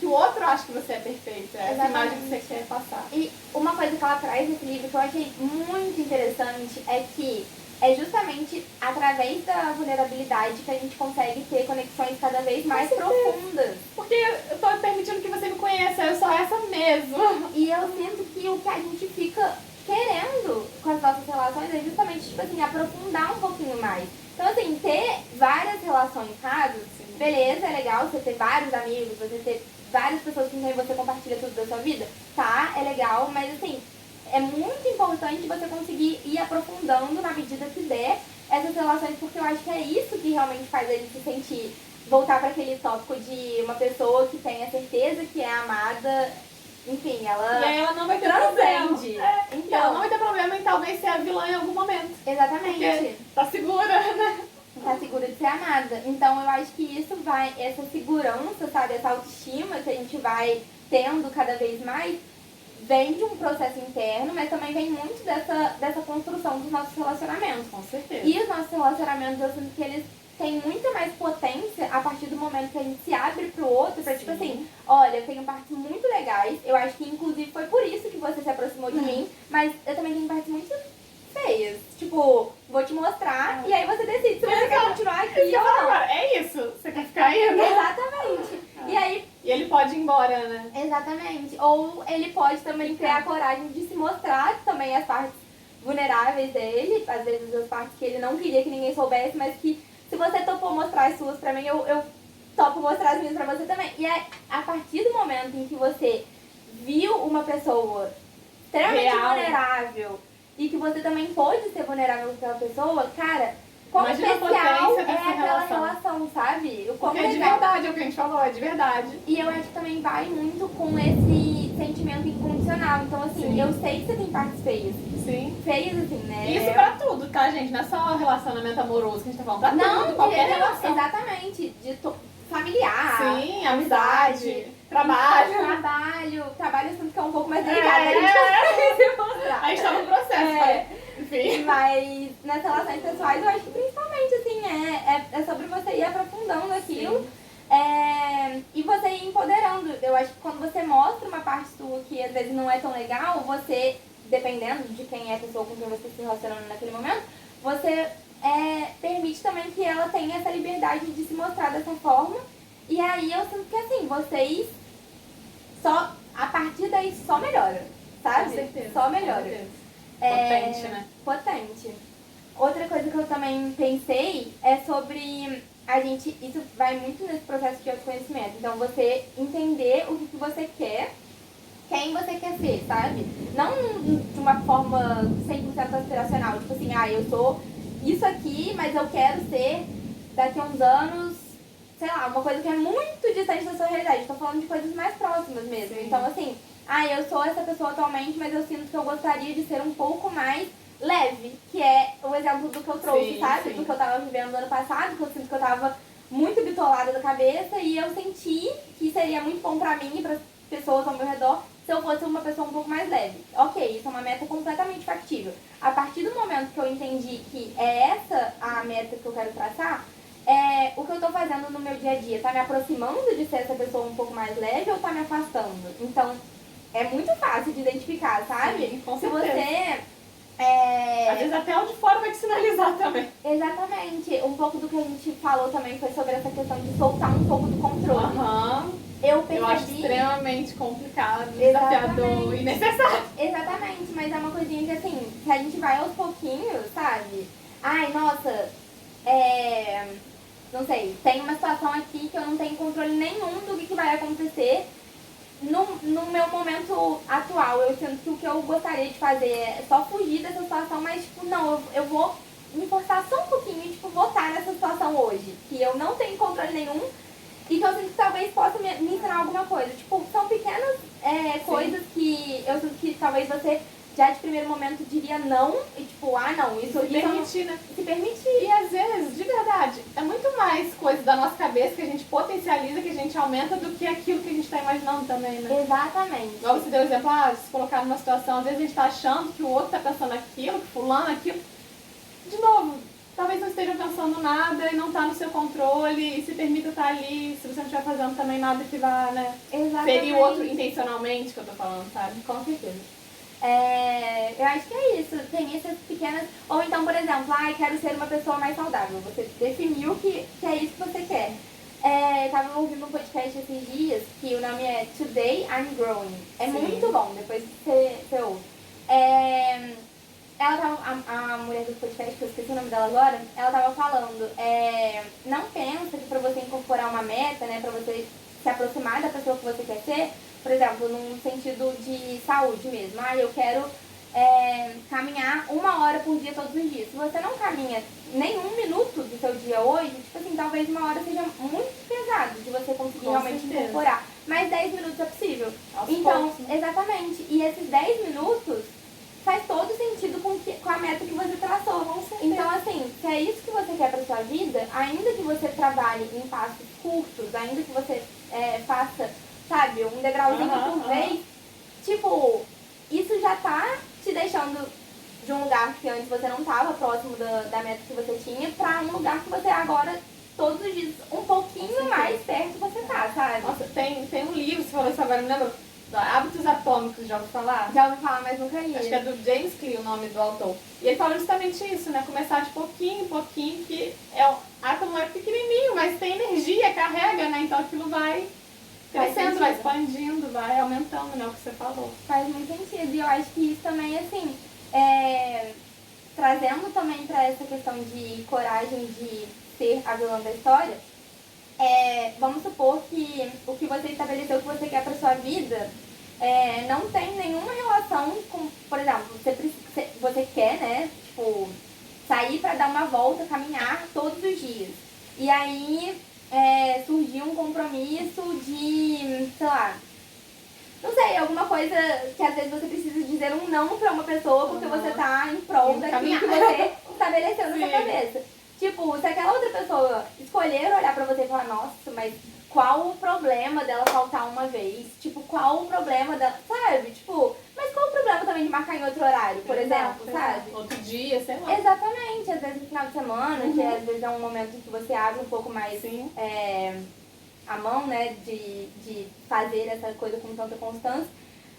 que o outro ache que você é perfeita, é essa imagem que você quer passar. E uma coisa que ela traz nesse livro que eu achei muito interessante é que é justamente através da vulnerabilidade que a gente consegue ter conexões cada vez mais profundas. Porque eu tô permitindo que você me conheça, eu sou essa mesmo. E eu sinto que o que a gente fica querendo com as nossas relações é justamente, tipo assim, aprofundar um pouquinho mais. Então, assim, ter várias relações rasas, beleza, é legal você ter vários amigos, você ter várias pessoas com quem você compartilha tudo da sua vida, tá, é legal, mas assim, é muito importante você conseguir ir aprofundando na medida que der essas relações, porque eu acho que é isso que realmente faz a gente se sentir, voltar para aquele tópico de uma pessoa que tem a certeza que é amada, enfim, ela... E aí ela não vai ter transcende. problema. Então, ela não vai ter problema em talvez ser a vilã em algum momento. Exatamente. Porque tá segura, né? Tá segura de ser amada. Então eu acho que isso vai, essa segurança, sabe, essa autoestima que a gente vai tendo cada vez mais, vem de um processo interno, mas também vem muito dessa construção dos nossos relacionamentos. Com certeza. E os nossos relacionamentos, eu sinto que eles têm muita mais potência a partir do momento que a gente se abre pro outro, pra tipo assim, olha, eu tenho partes muito legais, eu acho que inclusive foi por isso que você se aproximou de mim, mas eu também tenho partes muito feias. Tipo, vou te mostrar e aí você decide se você quer continuar aqui ou não. Agora, é isso? Você quer ficar aí? Exatamente. E aí... E ele pode ir embora fora, né? Exatamente. Ou ele pode também ter a coragem de se mostrar também as partes vulneráveis dele, às vezes as partes que ele não queria que ninguém soubesse, mas que se você topou mostrar as suas pra mim, eu topo mostrar as minhas pra você também. E é a partir do momento em que você viu uma pessoa extremamente Real. vulnerável e que você também pode ser vulnerável com aquela pessoa, cara, quão Imagina a especial potência é dessa aquela relação. relação, sabe? O quão Porque é de legal. verdade, é o que a gente falou, é de verdade. E eu acho que também vai muito com esse sentimento incondicional. Então, assim, Sim. eu sei que você tem partes feias. Sim. Feias, assim, né? Isso pra tudo, tá, gente? Não é só relacionamento amoroso que a gente tá falando. Pra tudo, qualquer relação. Exatamente. Familiar. Sim, amizade, trabalho. Trabalho assim, que é um pouco mais delicado. É. A gente consegue se mostrar. A gente tá no processo, É. Enfim. Mas nas relações pessoais, eu acho que principalmente, assim, é sobre você ir aprofundando aquilo. E você ir empoderando. Eu acho que quando você mostra uma parte sua que às vezes não é tão legal, você, dependendo de quem é a pessoa com quem você se relacionando naquele momento, você permite também que ela tenha essa liberdade de se mostrar dessa forma. E aí eu sinto que assim, vocês só, a partir daí só melhora, sabe? Com certeza. Só melhora. Com certeza. Potente, né? Potente. Outra coisa que eu também pensei é sobre a gente, isso vai muito nesse processo de autoconhecimento. Então você entender o que você quer, quem você quer ser, sabe? Não de uma forma 100% aspiracional, tipo assim, eu sou isso aqui, mas eu quero ser daqui a uns anos, sei lá, uma coisa que é muito distante da sua realidade. Tô falando de coisas mais próximas mesmo. Sim. Então assim, eu sou essa pessoa atualmente, mas eu sinto que eu gostaria de ser um pouco mais leve, que é o exemplo do que eu trouxe, Sim, sabe? sim. Do que eu tava vivendo no ano passado, que eu sinto que eu tava muito bitolada da cabeça e eu senti que seria muito bom pra mim e pras pessoas ao meu redor se eu fosse uma pessoa um pouco mais leve. Ok, isso é uma meta completamente factível. A partir do momento que eu entendi que é essa a meta que eu quero traçar, o que eu tô fazendo no meu dia a dia tá me aproximando de ser essa pessoa um pouco mais leve ou tá me afastando? Então, é muito fácil de identificar, sabe? Sim, com Se certeza. você... Às vezes até o de fora vai te sinalizar também. Exatamente. Um pouco do que a gente falou também foi sobre essa questão de soltar um pouco do controle. Aham. Eu percebi... Eu acho extremamente complicado, Exatamente. desafiador e necessário. Exatamente, mas é uma coisinha que assim, que a gente vai aos pouquinhos, sabe? Ai, nossa, não sei, tem uma situação aqui que eu não tenho controle nenhum do que vai acontecer. No meu momento atual, eu sinto que o que eu gostaria de fazer é só fugir dessa situação, mas tipo, não, eu vou me forçar só um pouquinho e tipo, vou estar nessa situação hoje, que eu não tenho controle nenhum e que eu sinto que talvez possa me ensinar alguma coisa. Tipo, são pequenas coisas que eu sinto que talvez você já de primeiro momento diria não e tipo, não, isso... Se permitir, né? Se permitir. E às vezes, de verdade, é muito mais coisa da nossa cabeça que a gente potencializa, que a gente aumenta do que aquilo que a gente está imaginando também, né? Exatamente. Igual você deu o exemplo, se colocar numa situação, às vezes a gente está achando que o outro está pensando aquilo, que fulano aquilo. De novo, talvez não esteja pensando nada e não está no seu controle, e se permita estar ali, se você não estiver fazendo também nada que vá, né? Exatamente. Ferir o outro intencionalmente, que eu tô falando, sabe? Com certeza. Eu acho que é isso, tem essas pequenas... Ou então, por exemplo, quero ser uma pessoa mais saudável. Você definiu que é isso que você quer. Tava ouvindo um podcast esses dias, que o nome é Today I'm Growing. É Sim. muito bom, depois você ouve. Ela tava, a mulher do podcast, que eu esqueci o nome dela agora, ela tava falando, não pensa que pra você incorporar uma meta, né, pra você se aproximar da pessoa que você quer ser, por exemplo, num sentido de saúde mesmo. Eu quero caminhar 1 hora por dia todos os dias. Se você não caminha nem 1 minuto do seu dia hoje, tipo assim, talvez 1 hora seja muito pesado de você conseguir Com realmente certeza. incorporar. Mas 10 minutos é possível. Aos Então, poucos, né? exatamente. E esses 10 minutos faz todo sentido com a meta que você traçou. Com certeza. Então, assim, se é isso que você quer pra sua vida, ainda que você trabalhe em passos curtos, ainda que você faça, sabe, um degrauzinho por vez, tipo, isso já tá te deixando de um lugar que antes você não tava próximo da meta que você tinha, pra um lugar que você agora, todos os dias, um pouquinho mais perto você tá, sabe? Nossa, tem um livro, você falou isso agora, me lembra? Hábitos Atômicos, já ouviu falar? Já ouvi falar, mas nunca li. Acho que é do James Clear o nome do autor. E ele fala justamente isso, né? Começar de pouquinho em pouquinho, que o átomo é pequenininho, mas tem energia, carrega, né? Então aquilo vai crescendo, vai expandindo, vai aumentando, né? O que você falou. Faz muito sentido. E eu acho que isso também, assim, trazendo também pra essa questão de coragem de ser a vilã da história, vamos supor que o que você estabeleceu que você quer pra sua vida não tem nenhuma relação com, por exemplo, você quer, né, tipo, sair pra dar uma volta, caminhar todos os dias. E aí surgiu um compromisso de, sei lá, não sei, alguma coisa que às vezes você precisa dizer um não pra uma pessoa porque você tá em prol daquilo que você estabeleceu na sua cabeça. Tipo, se aquela outra pessoa escolher olhar pra você e falar, nossa, mas qual o problema dela faltar uma vez? Tipo, qual o problema dela, sabe? Tipo, mas qual o problema também de marcar em outro horário, por exemplo, sabe? Outro dia, sei lá. Exatamente, às vezes no final de semana, que às vezes é um momento em que você abre um pouco mais a mão, né, de fazer essa coisa com tanta constância.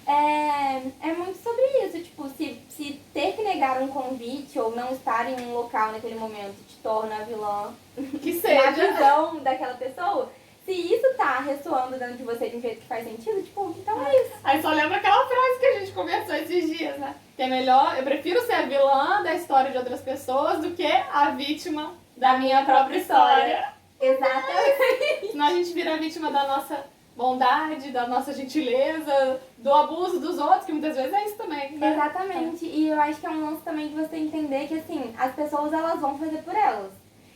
É muito sobre isso, tipo, se ter que negar um convite ou não estar em um local naquele momento te torna a vilã Que seja. na visão daquela pessoa, se isso tá ressoando dentro de você de um jeito que faz sentido, tipo, então é isso. Aí só lembra aquela frase que a gente conversou esses dias, né? Que é melhor, eu prefiro ser a vilã da história de outras pessoas do que a vítima da minha própria história. Exatamente. Senão a gente vira a vítima da nossa bondade, da nossa gentileza, do abuso dos outros, que muitas vezes é isso também, né? Exatamente. E eu acho que é um lance também de você entender que, assim, as pessoas, elas vão fazer por elas.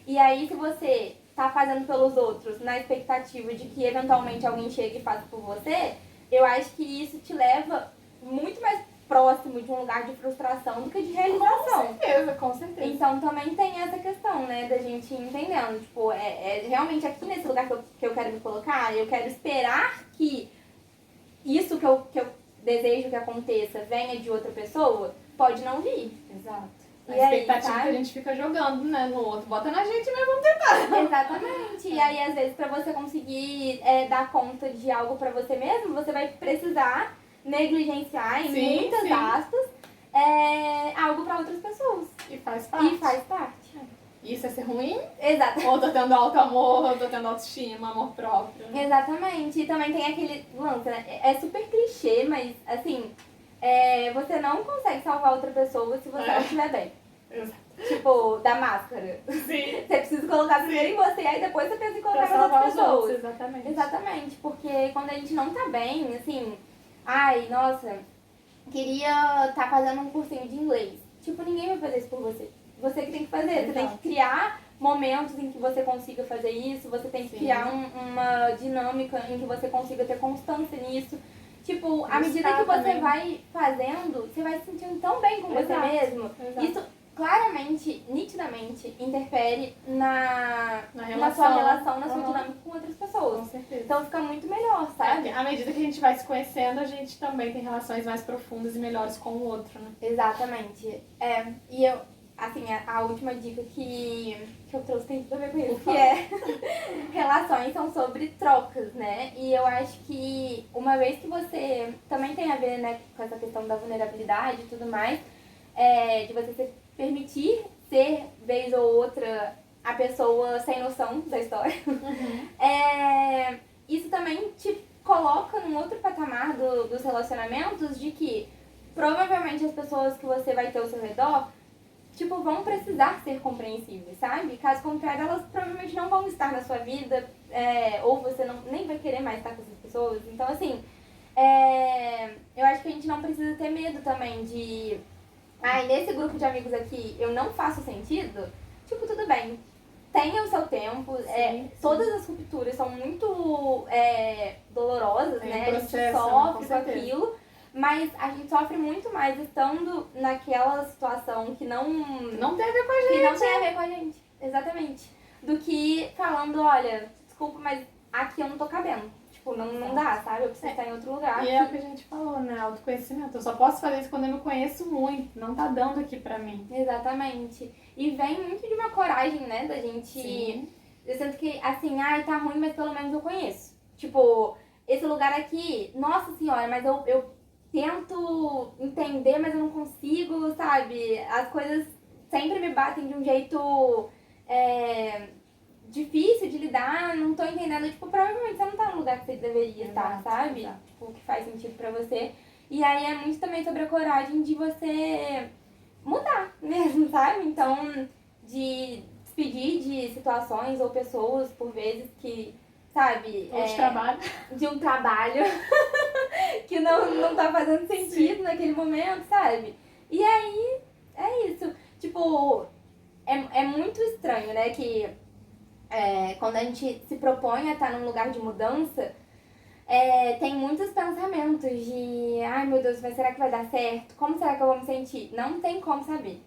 E aí, se você tá fazendo pelos outros na expectativa de que, eventualmente, alguém chegue e faça por você, eu acho que isso te leva muito mais próximo de um lugar de frustração do que de realização. Com certeza. Então também tem essa questão, né, da gente ir entendendo, tipo, realmente aqui nesse lugar que eu quero me colocar, eu quero esperar que isso que eu desejo que aconteça venha de outra pessoa, pode não vir. Exato. E A aí, expectativa sabe? que a gente fica jogando, né, no outro. Bota na gente, mas vamos tentar. Exatamente. E aí, às vezes, pra você conseguir dar conta de algo pra você mesmo, você vai precisar negligenciar, em muitas aspas, algo pra outras pessoas. E faz parte. E faz parte. Isso é ser ruim? Exato. Ou tô tendo auto-amor, ou tô tendo autoestima, amor próprio. Exatamente. E também tem aquele lance, né? É super clichê, mas, assim, você não consegue salvar outra pessoa se você não estiver bem. Exato. Tipo, da máscara. Sim. Você precisa colocar primeiro em você, aí depois você pensa em colocar nas outras pessoas. Outros, exatamente. Exatamente, porque quando a gente não tá bem, assim, ai, nossa, queria tá fazendo um cursinho de inglês. Tipo, ninguém vai fazer isso por você. Você que tem que fazer. Exato. Você tem que criar momentos em que você consiga fazer isso, você tem que criar uma dinâmica em que você consiga ter constância nisso. Tipo, à medida que você vai fazendo, você vai se sentindo tão bem com você mesmo. Exato. Isso claramente, nitidamente, interfere na sua relação, na sua dinâmica com outras pessoas. Com certeza. Então fica muito melhor, sabe? À medida que a gente vai se conhecendo, a gente também tem relações mais profundas e melhores com o outro, né? Exatamente. E eu, assim, a última dica que eu trouxe tem tudo a ver com isso, que relações são sobre trocas, né? E eu acho que uma vez que você também tem a ver, né, com essa questão da vulnerabilidade e tudo mais, de você se permitir ser, vez ou outra, a pessoa sem noção da história. Isso também te coloca num outro patamar dos relacionamentos de que provavelmente as pessoas que você vai ter ao seu redor, tipo, vão precisar ser compreensíveis, sabe? Caso contrário, elas provavelmente não vão estar na sua vida, ou você nem vai querer mais estar com essas pessoas. Então, assim, eu acho que a gente não precisa ter medo também de... nesse grupo de amigos aqui eu não faço sentido, tipo, tudo bem. Tenha o seu tempo, sim. Todas as rupturas são muito dolorosas, né? Processo, a gente sofre com aquilo, mas a gente sofre muito mais estando naquela situação que não tem a ver com a gente. Que não tem a ver com a gente, exatamente. Do que falando, olha, desculpa, mas aqui eu não tô cabendo. Tipo, não dá, sabe? Eu preciso estar em outro lugar. E é o que a gente falou, né? Autoconhecimento. Eu só posso fazer isso quando eu me conheço muito. Não tá dando aqui pra mim. Exatamente. E vem muito de uma coragem, né? Da gente... Sim. Eu sinto que, assim, tá ruim, mas pelo menos eu conheço. Tipo, esse lugar aqui, nossa senhora, mas eu tento entender, mas eu não consigo, sabe? As coisas sempre me batem de um jeito difícil de lidar. não tô entendendo, tipo, provavelmente você não tá no lugar que você deveria estar, Exato, sabe? exato. Tipo, que faz sentido pra você. E aí é muito também sobre a coragem de você mudar mesmo, sabe? Então, de despedir de situações ou pessoas, por vezes, que, sabe? Ou de trabalho. De um trabalho que não tá fazendo sentido naquele momento, sabe? E aí, é isso. Tipo, é muito estranho, né? Que quando a gente se propõe a estar num lugar de mudança, tem muitos pensamentos de ai meu Deus, mas será que vai dar certo? Como será que eu vou me sentir? Não tem como saber.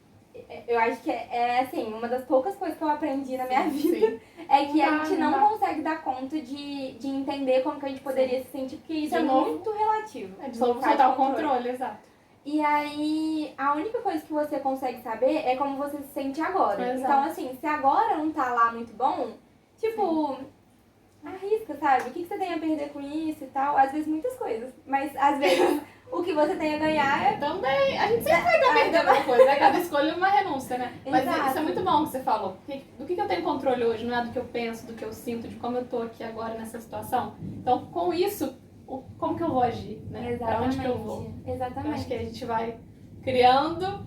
Eu acho que assim, uma das poucas coisas que eu aprendi na minha vida Sim. é que a Não dá, gente não não dá. consegue dar conta de entender como que a gente poderia se sentir, porque isso De é novo, muito relativo. É de Não novo faz soltar o controle, exato. E aí, a única coisa que você consegue saber é como você se sente agora. Exato. Então, assim, se agora não tá lá muito bom, tipo, arrisca, sabe? O que você tem a perder com isso e tal? Às vezes muitas coisas. Mas às vezes o que você tem a ganhar é. Também, a gente sempre vai estar perdendo uma coisa, né? Cada escolha é uma renúncia, né? Mas Exato. isso é muito bom que você falou. Do que eu tenho controle hoje, não é do que eu penso, do que eu sinto, de como eu tô aqui agora nessa situação. Então, com isso, como que eu vou agir, né? Exatamente. Pra onde que eu vou? Exatamente. Eu acho que a gente vai criando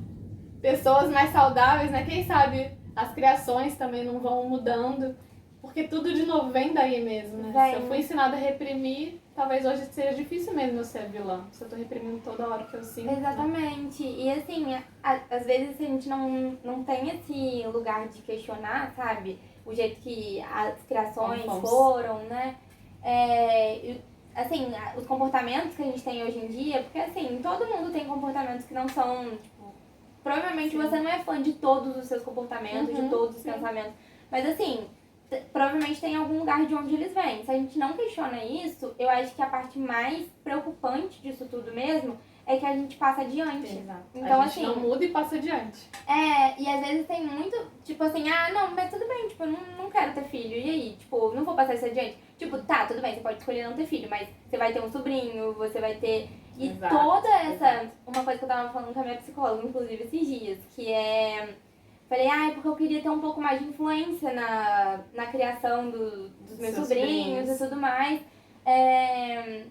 pessoas mais saudáveis, né? Quem sabe as criações também não vão mudando, porque tudo de novo vem daí mesmo, né? Vem. Se eu fui ensinada a reprimir, talvez hoje seja difícil mesmo eu ser vilã, se eu tô reprimindo toda hora que eu sinto. Exatamente. E assim, às vezes a gente não tem esse lugar de questionar, sabe? O jeito que as criações foram, né? Assim, os comportamentos que a gente tem hoje em dia, porque assim, todo mundo tem comportamentos que não são, tipo, provavelmente você não é fã de todos os seus comportamentos, de todos os pensamentos, mas assim, provavelmente tem algum lugar de onde eles vêm. Se a gente não questiona isso, eu acho que a parte mais preocupante disso tudo mesmo é que a gente passa adiante. Exato. Então, a gente assim, não muda e passa adiante. e às vezes tem muito, tipo assim, não, mas tudo bem, tipo, eu não quero ter filho, e aí? Tipo, não vou passar isso adiante. Tipo, tá, tudo bem, você pode escolher não ter filho, mas você vai ter um sobrinho, você vai ter... E Exato, toda essa... exato. Uma coisa que eu tava falando com a minha psicóloga, inclusive, esses dias, que é... Falei, é porque eu queria ter um pouco mais de influência na criação dos meus sobrinhos e tudo mais.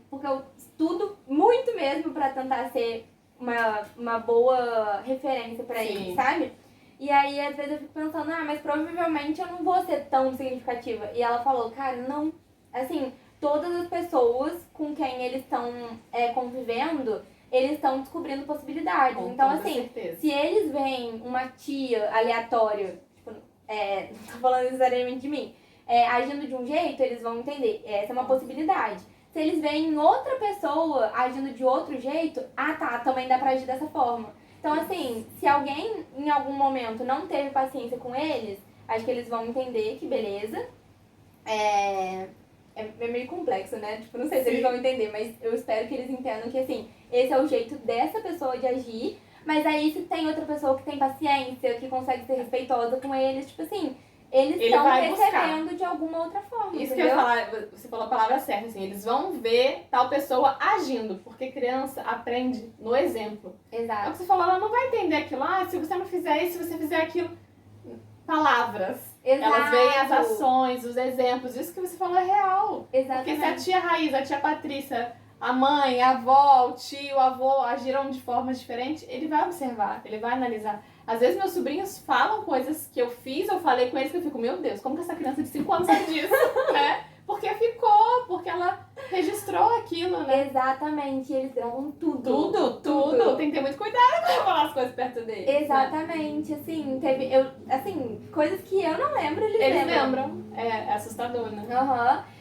Porque eu estudo muito mesmo pra tentar ser uma boa referência pra eles, sabe? E aí, às vezes eu fico pensando, mas provavelmente eu não vou ser tão significativa. E ela falou, cara, não, assim, todas as pessoas com quem eles estão convivendo, eles estão descobrindo possibilidades. Com então, toda assim, certeza. se eles veem uma tia aleatória, tipo, não tô falando necessariamente de mim, agindo de um jeito, eles vão entender. Essa é uma possibilidade. Se eles veem outra pessoa agindo de outro jeito, tá, também dá pra agir dessa forma. Então, assim, se alguém em algum momento não teve paciência com eles, acho que eles vão entender que beleza. É meio complexo, né? Tipo, não sei se eles vão entender, mas eu espero que eles entendam que, assim, esse é o jeito dessa pessoa de agir. Mas aí, se tem outra pessoa que tem paciência, que consegue ser respeitosa com eles, tipo assim, eles estão recebendo de alguma outra forma. Isso entendeu? que eu ia falar, você falou a palavra certa, assim, eles vão ver tal pessoa agindo, porque criança aprende no exemplo. É o Exato. que você falou, ela não vai entender aquilo, se você não fizer isso, se você fizer aquilo. Palavras. Exato. Elas veem as ações, os exemplos, isso que você falou é real. Exatamente. Porque se a tia Raiz, a tia Patrícia, a mãe, a avó, o tio, o avô agiram de formas diferentes, ele vai observar, ele vai analisar. Às vezes meus sobrinhos falam coisas que eu fiz, eu falei com eles que eu fico, meu Deus, como que essa criança de 5 anos sabe disso, né? Porque ficou, porque ela registrou aquilo, né? Exatamente, eles gravam tudo. Tudo. Tem que ter muito cuidado quando eu falar as coisas perto deles. Exatamente, né? assim, coisas que eu não lembro, Eles lembram. É assustador, né?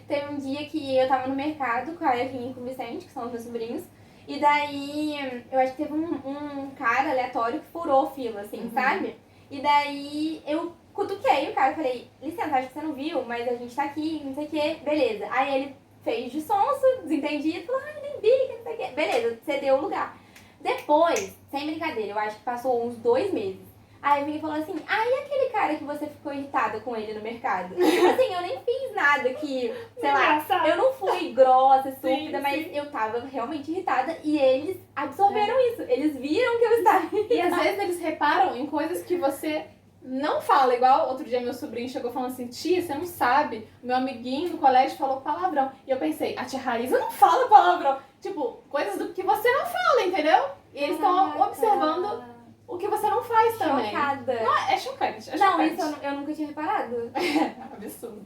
Teve um dia que eu tava no mercado com a Evinha e com o Vicente, que são os meus sobrinhos, e daí eu acho que teve um cara aleatório que furou fila, assim, sabe? E daí eu cutuquei o cara, falei, licença, acho que você não viu, mas a gente tá aqui, não sei o que, beleza. Aí ele fez de sonso, desentendido, falou, nem vi, não sei o que, beleza, cedeu o lugar. Depois, sem brincadeira, eu acho que passou uns 2 meses. Aí a Vini falou assim, e aquele cara que você ficou irritada com ele no mercado? Tipo assim, eu nem fiz nada que, sei lá, eu não fui grossa, estúpida, mas eu tava realmente irritada e eles absorveram isso. Eles viram que eu estava irritada. E às vezes eles reparam em coisas que você não fala, igual outro dia meu sobrinho chegou falando assim, tia, você não sabe, meu amiguinho do colégio falou palavrão. E eu pensei, a tia Raíza não fala palavrão. Tipo, coisas do que você não fala, entendeu? E eles estão observando o que você não faz também. Chocada. Não, é chocante, é Não, chocante. isso eu nunca tinha reparado. É absurdo.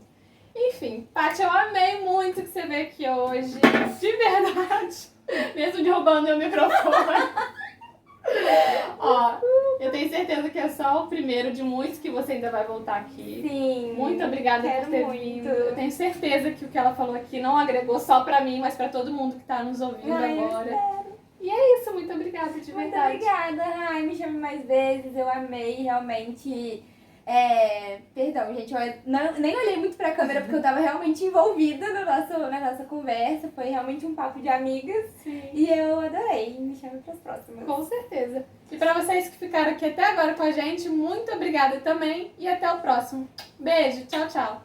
Enfim, Paty, eu amei muito que você veio aqui hoje. De verdade. Mesmo derrubando meu microfone. Ó, eu tenho certeza que é só o primeiro de muitos que você ainda vai voltar aqui. Sim. Muito obrigada quero por ter muito. vindo. Eu tenho certeza que o que ela falou aqui não agregou só pra mim, mas pra todo mundo que tá nos ouvindo Ai, eu agora. espero. E é isso, muito obrigada de Muito verdade. obrigada. Ai, me chame mais vezes. Eu amei, realmente. Perdão, gente, eu nem olhei muito pra câmera porque eu tava realmente envolvida na nossa conversa. Foi realmente um papo de amigas. Sim. E eu adorei. Me chame pras próximas. Com certeza. E pra vocês que ficaram aqui até agora com a gente, muito obrigada também e até o próximo. Beijo, tchau, tchau.